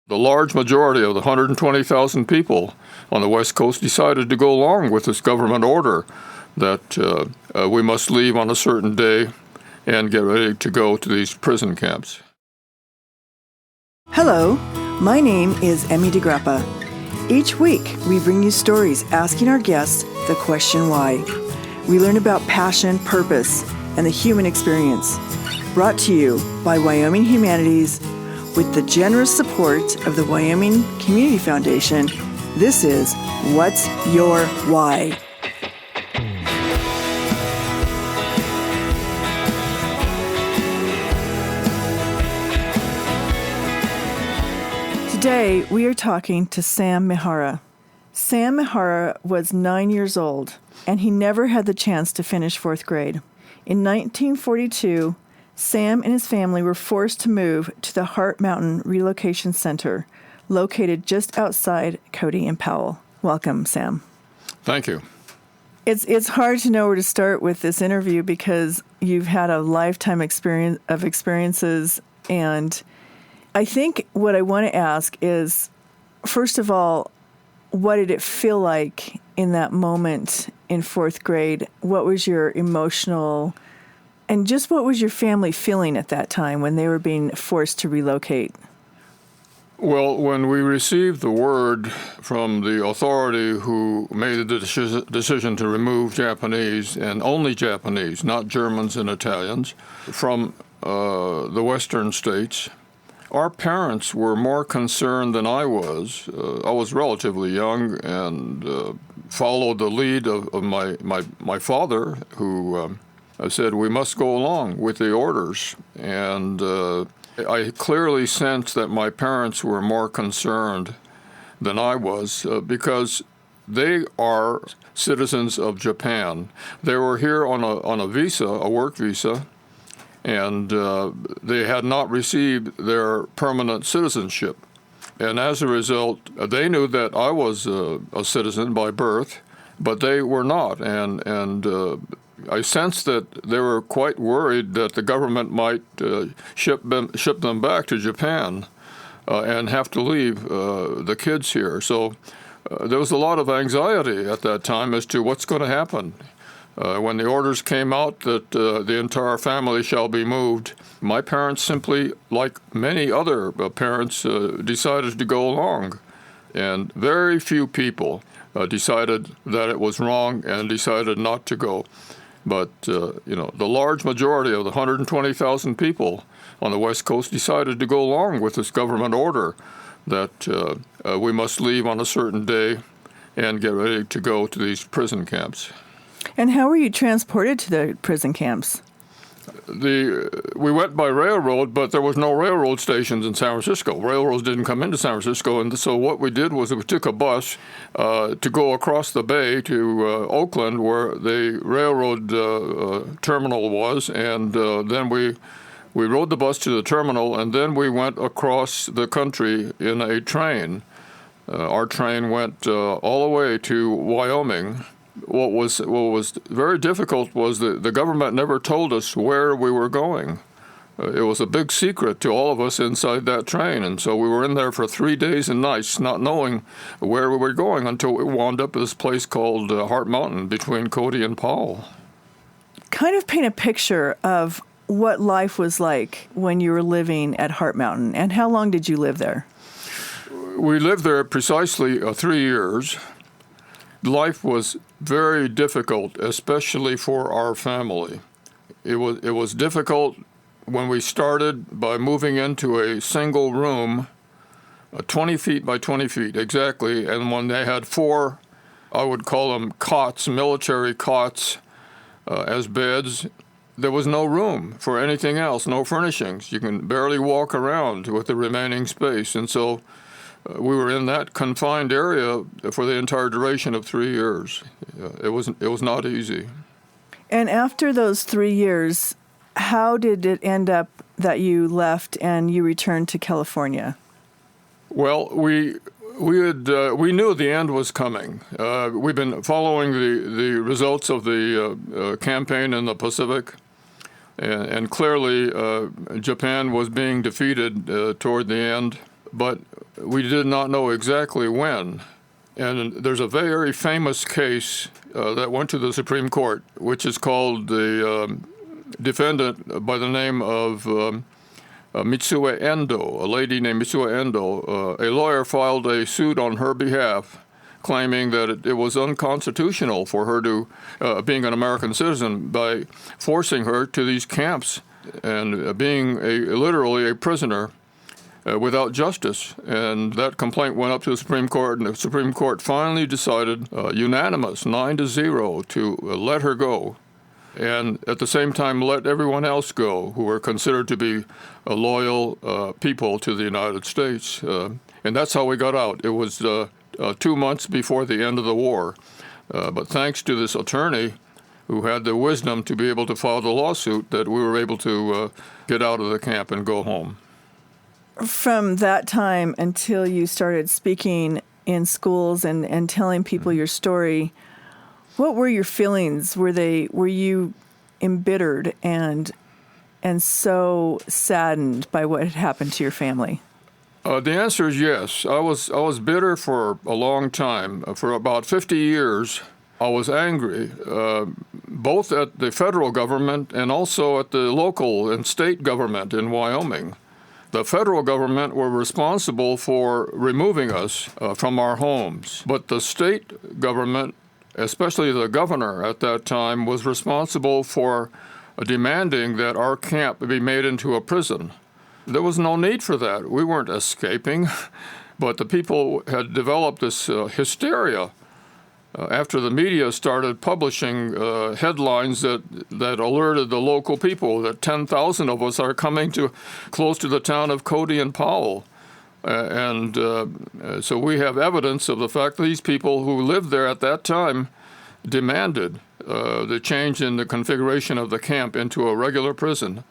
The large majority of the 120,000 people on the West Coast decided to go along with this government order that we must leave on a certain day and get ready to go to these prison camps. Hello, my name is Emmy DeGrappa. Each week, we bring you stories asking our guests the question why. We learn about passion, purpose, and the human experience. Brought to you by Wyoming Humanities with the generous support of the Wyoming Community Foundation. This is What's Your Why? Today, we are talking to Sam Mihara. Sam Mihara was 9 years old, and he never had the chance to finish fourth grade. In 1942, Sam and his family were forced to move to the Heart Mountain Relocation Center, located just outside Cody and Powell. Welcome, Sam. Thank you. It's hard to know where to start with this interview because you've had a lifetime experiences, and I think what I want to ask is, first of all, what did it feel like in that moment in fourth grade? What was your emotional, and just what was your family feeling at that time when they were being forced to relocate? Well, when we received the word from the authority who made the decision to remove Japanese, and only Japanese, not Germans and Italians, from the western states, our parents were more concerned than I was. I was relatively young and followed the lead of my father, who said we must go along with the orders. And I clearly sensed that my parents were more concerned than I was because they are citizens of Japan. They were here on a visa, a work visa, and they had not received their permanent citizenship. And as a result, they knew that I was a citizen by birth, but they were not. And I sensed that they were quite worried that the government might ship them back to Japan and have to leave the kids here. So there was a lot of anxiety at that time as to what's going to happen. When the orders came out that the entire family shall be moved, my parents simply, like many other parents, decided to go along. And very few people decided that it was wrong and decided not to go. But, the large majority of the 120,000 people on the West Coast decided to go along with this government order that we must leave on a certain day and get ready to go to these prison camps. And how were you transported to the prison camps? We went by railroad, but there was no railroad stations in San Francisco. Railroads didn't come into San Francisco, and so what we did was we took a bus to go across the bay to Oakland, where the railroad terminal was, and then we rode the bus to the terminal, and then we went across the country in a train. Our train went all the way to Wyoming. What was very difficult was that the government never told us where we were going. It was a big secret to all of us inside that train, and so we were in there for 3 days and nights not knowing where we were going until we wound up at this place called Heart Mountain between Cody and Powell. Kind of paint a picture of what life was like when you were living at Heart Mountain, and how long did you live there? We lived there precisely 3 years. Life was very difficult, especially for our family. It was difficult when we started by moving into a single room, 20 feet by 20 feet exactly, and when they had 4, I would call them cots, military cots, as beds, there was no room for anything else, no furnishings. You can barely walk around with the remaining space, and so we were in that confined area for the entire duration of 3 years. It was not easy. And after those 3 years, how did it end up that you left and you returned to California? Well, we knew the end was coming. We've been following the results of the campaign in the Pacific, and clearly Japan was being defeated toward the end. but we did not know exactly when. And there's a very famous case that went to the Supreme Court, which is called the defendant by the name of Mitsue Endo, a lady named Mitsue Endo. A lawyer filed a suit on her behalf, claiming that it was unconstitutional for her to, being an American citizen, by forcing her to these camps and being literally a prisoner without justice. And that complaint went up to the Supreme Court, and the Supreme Court finally decided, unanimous, 9-0, to let her go. And at the same time, let everyone else go who were considered to be loyal people to the United States. And that's how we got out. It was 2 months before the end of the war. But thanks to this attorney who had the wisdom to be able to file the lawsuit, that we were able to get out of the camp and go home. From that time until you started speaking in schools and telling people your story, what were your feelings? Were you embittered and so saddened by what had happened to your family? The answer is yes. I was bitter for a long time. For about 50 years, I was angry, both at the federal government and also at the local and state government in Wyoming. The federal government were responsible for removing us from our homes, but the state government, especially the governor at that time, was responsible for demanding that our camp be made into a prison. There was no need for that. We weren't escaping, but the people had developed this hysteria after the media started publishing headlines that alerted the local people that 10,000 of us are coming to close to the town of Cody and Powell. So we have evidence of the fact that these people who lived there at that time demanded the change in the configuration of the camp into a regular prison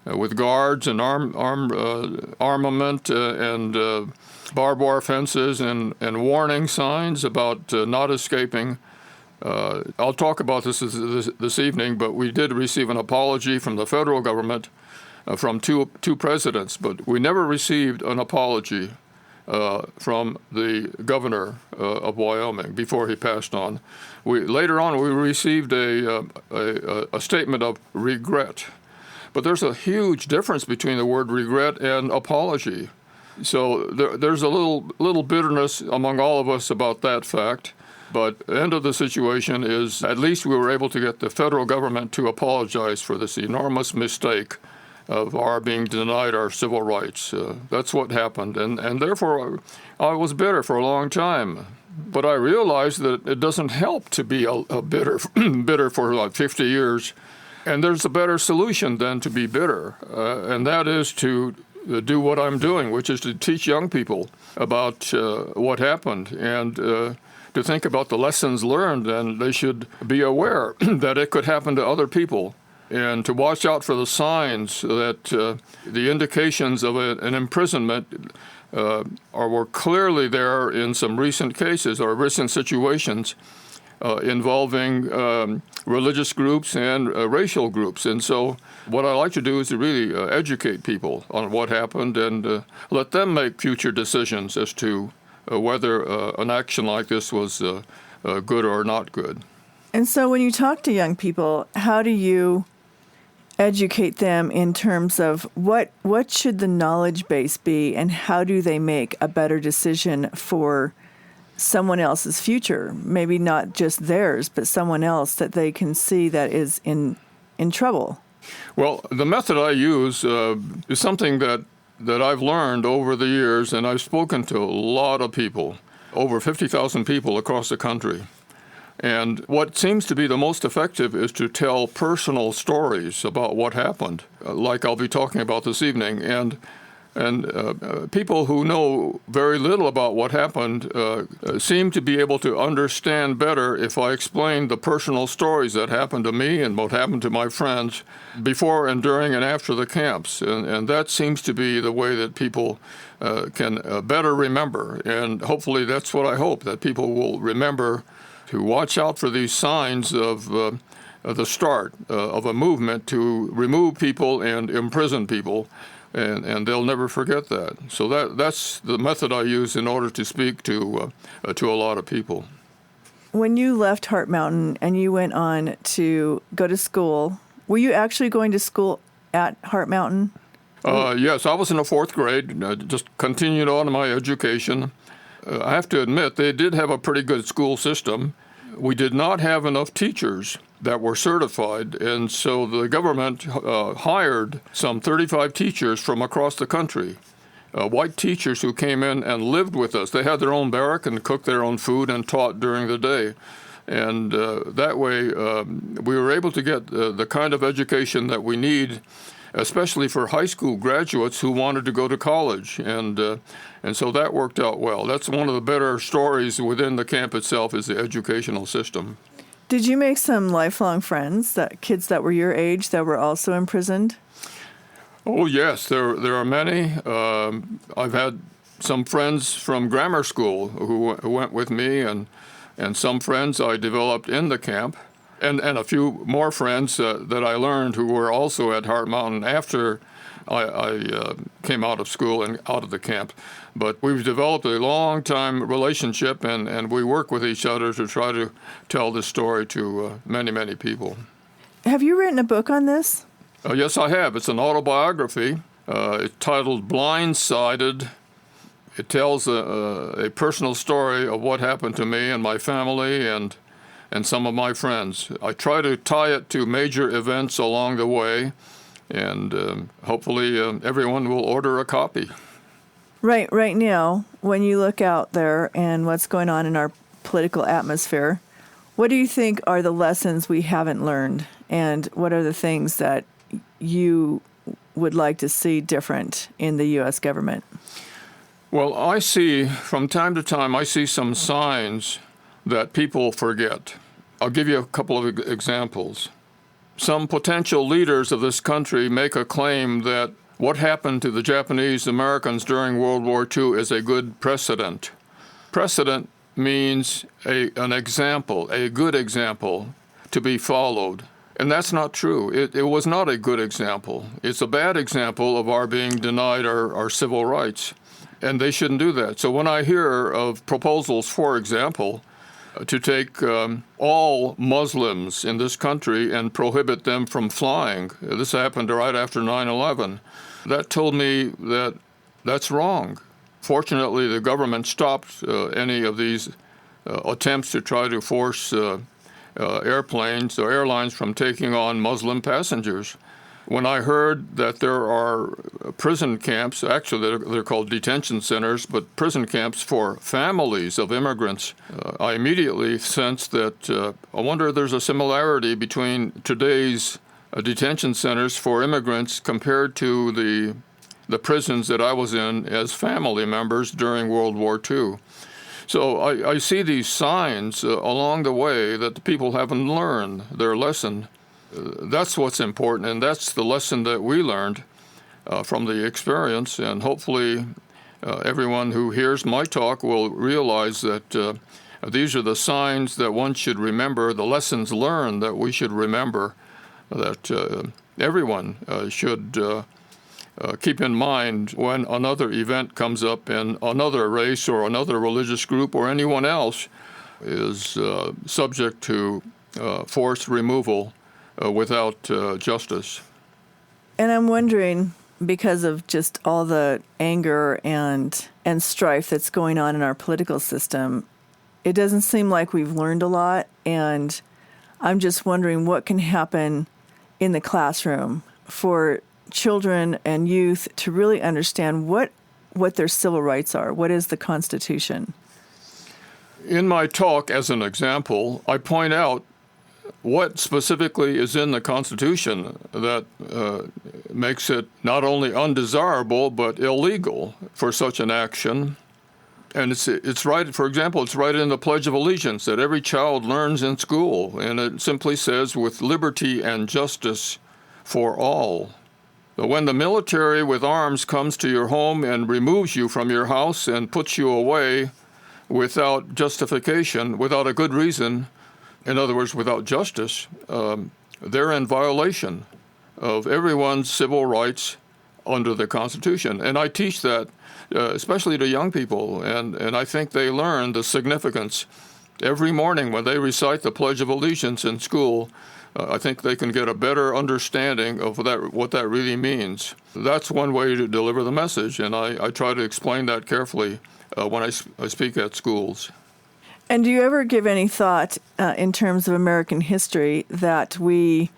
with guards and armament and barbed wire fences and warning signs about not escaping. I'll talk about this evening, but we did receive an apology from the federal government from two presidents, but we never received an apology from the governor of Wyoming before he passed on. Later on, we received a statement of regret. But there's a huge difference between the word regret and apology. So there's a little bitterness among all of us about that fact. But the end of the situation is at least we were able to get the federal government to apologize for this enormous mistake of our being denied our civil rights. That's what happened. And therefore, I was bitter for a long time. But I realized that it doesn't help to be a bitter for like 50 years. And there's a better solution than to be bitter, and that is to do what I'm doing, which is to teach young people about what happened and to think about the lessons learned, and they should be aware that it could happen to other people, and to watch out for the signs that the indications of an imprisonment were clearly there in some recent cases or recent situations involving religious groups and racial groups. And so what I like to do is to really educate people on what happened and let them make future decisions as to whether an action like this was good or not good. And so when you talk to young people, how do you educate them in terms of what should the knowledge base be, and how do they make a better decision for someone else's future? Maybe not just theirs, but someone else that they can see that is in trouble. Well, the method I use is something that I've learned over the years, and I've spoken to a lot of people, over 50,000 people across the country. And what seems to be the most effective is to tell personal stories about what happened, like I'll be talking about this evening. And people who know very little about what happened seem to be able to understand better if I explain the personal stories that happened to me and what happened to my friends before and during and after the camps. And that seems to be the way that people can better remember. And hopefully that's what I hope, that people will remember to watch out for these signs of the start of a movement to remove people and imprison people and they'll never forget that. So that's the method I use in order to speak to a lot of people. When you left Heart Mountain and you went on to go to school, were you actually going to school at Heart Mountain? Yes, I was in the fourth grade, just continued on in my education. I have to admit, they did have a pretty good school system. We did not have enough teachers that were certified, and so the government hired some 35 teachers from across the country, white teachers who came in and lived with us. They had their own barrack and cooked their own food and taught during the day. And that way, we were able to get the kind of education that we need, especially for high school graduates who wanted to go to college. And so that worked out well. That's one of the better stories within the camp itself, is the educational system. Did you make some lifelong friends, that kids that were your age that were also imprisoned? Oh, yes, there are many. I've had some friends from grammar school who went with me, and some friends I developed in the camp, and a few more friends that I learned who were also at Heart Mountain after I came out of school and out of the camp. But we've developed a long-time relationship, and we work with each other to try to tell this story to many, many people. Have you written a book on this? Yes, I have. It's an autobiography. It's titled Blindsided. It tells a personal story of what happened to me and my family and some of my friends. I try to tie it to major events along the way, and hopefully everyone will order a copy. Right now, when you look out there and what's going on in our political atmosphere, what do you think are the lessons we haven't learned, and what are the things that you would like to see different in the U.S. government? Well, I see, from time to time, I see some signs that people forget. I'll give you a couple of examples. Some potential leaders of this country make a claim that what happened to the Japanese Americans during World War II is a good precedent. Precedent means an example, a good example to be followed. And that's not true. It was not a good example. It's a bad example of our being denied our civil rights. And they shouldn't do that. So when I hear of proposals, for example, to take all Muslims in this country and prohibit them from flying, this happened right after 9/11, that told me that that's wrong. Fortunately, the government stopped any of these attempts to try to force airplanes or airlines from taking on Muslim passengers. When I heard that there are prison camps, actually they're called detention centers, but prison camps for families of immigrants, I immediately sensed that I wonder if there's a similarity between today's detention centers for immigrants compared to the prisons that I was in as family members during World War II. So I see these signs along the way that the people haven't learned their lesson. That's what's important, and that's the lesson that we learned from the experience. And hopefully everyone who hears my talk will realize that these are the signs that one should remember, the lessons learned that we should remember, that everyone should keep in mind when another event comes up in another race or another religious group or anyone else is subject to forced removal without justice. And I'm wondering, because of just all the anger and strife that's going on in our political system, it doesn't seem like we've learned a lot. And I'm just wondering what can happen in the classroom for children and youth to really understand what their civil rights are. What is the Constitution? In my talk, as an example, I point out what specifically is in the Constitution that makes it not only undesirable but illegal for such an action. And it's right, for example, it's right in the Pledge of Allegiance that every child learns in school, and it simply says, with liberty and justice for all. But when the military with arms comes to your home and removes you from your house and puts you away without justification, without a good reason, in other words, without justice, they're in violation of everyone's civil rights under the Constitution. And I teach that, especially to young people, and I think they learn the significance. Every morning when they recite the Pledge of Allegiance in school, I think they can get a better understanding of what that really means. That's one way to deliver the message, and I try to explain that carefully when I speak at schools. And do you ever give any thought in terms of American history that we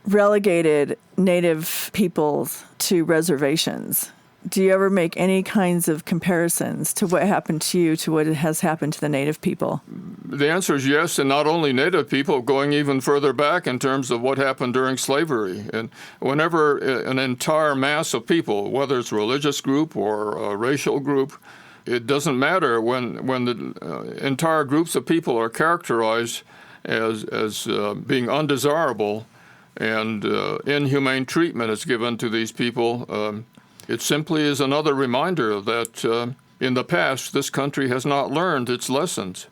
relegated Native peoples to reservations? Do you ever make any kinds of comparisons to what happened to you to what has happened to the Native people? The answer is yes, and not only Native people, going even further back in terms of what happened during slavery. And whenever an entire mass of people, whether it's a religious group or a racial group, it doesn't matter when the entire groups of people are characterized as being undesirable and inhumane treatment is given to these people. It simply is another reminder that in the past, this country has not learned its lessons.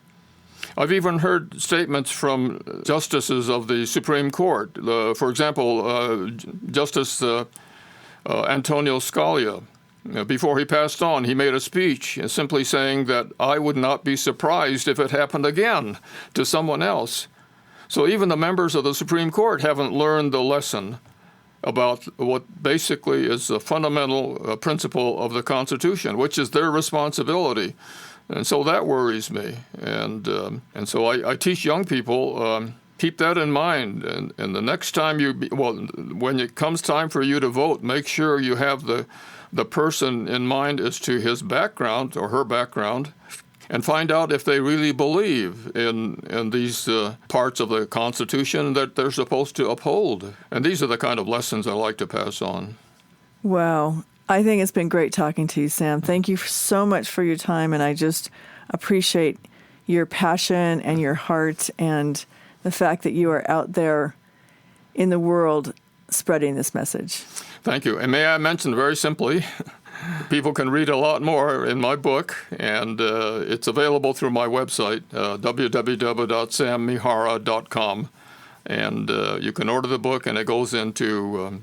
I've even heard statements from justices of the Supreme Court. For example, Justice Antonio Scalia, before he passed on, he made a speech simply saying that I would not be surprised if it happened again to someone else. So even the members of the Supreme Court haven't learned the lesson about what basically is the fundamental principle of the Constitution, which is their responsibility. And so that worries me. And so I teach young people, keep that in mind. And the next time when it comes time for you to vote, make sure you have the person in mind as to his background or her background, and find out if they really believe in these parts of the Constitution that they're supposed to uphold. And these are the kind of lessons I like to pass on. Wow. I think it's been great talking to you, Sam. Thank you so much for your time, and I just appreciate your passion and your heart and the fact that you are out there in the world spreading this message. Thank you. And may I mention very simply, people can read a lot more in my book, and it's available through my website, www.sammihara.com. And you can order the book, and it goes into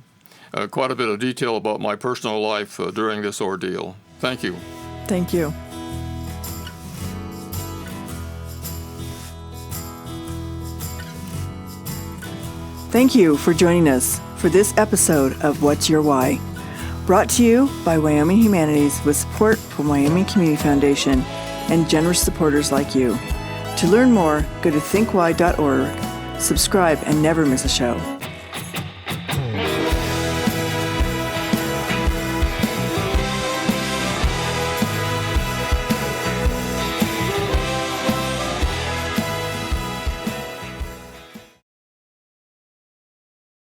quite a bit of detail about my personal life during this ordeal. Thank you. Thank you. Thank you for joining us for this episode of What's Your Why? Brought to you by Wyoming Humanities with support from Wyoming Community Foundation and generous supporters like you. To learn more, go to thinkwhy.org, subscribe, and never miss a show.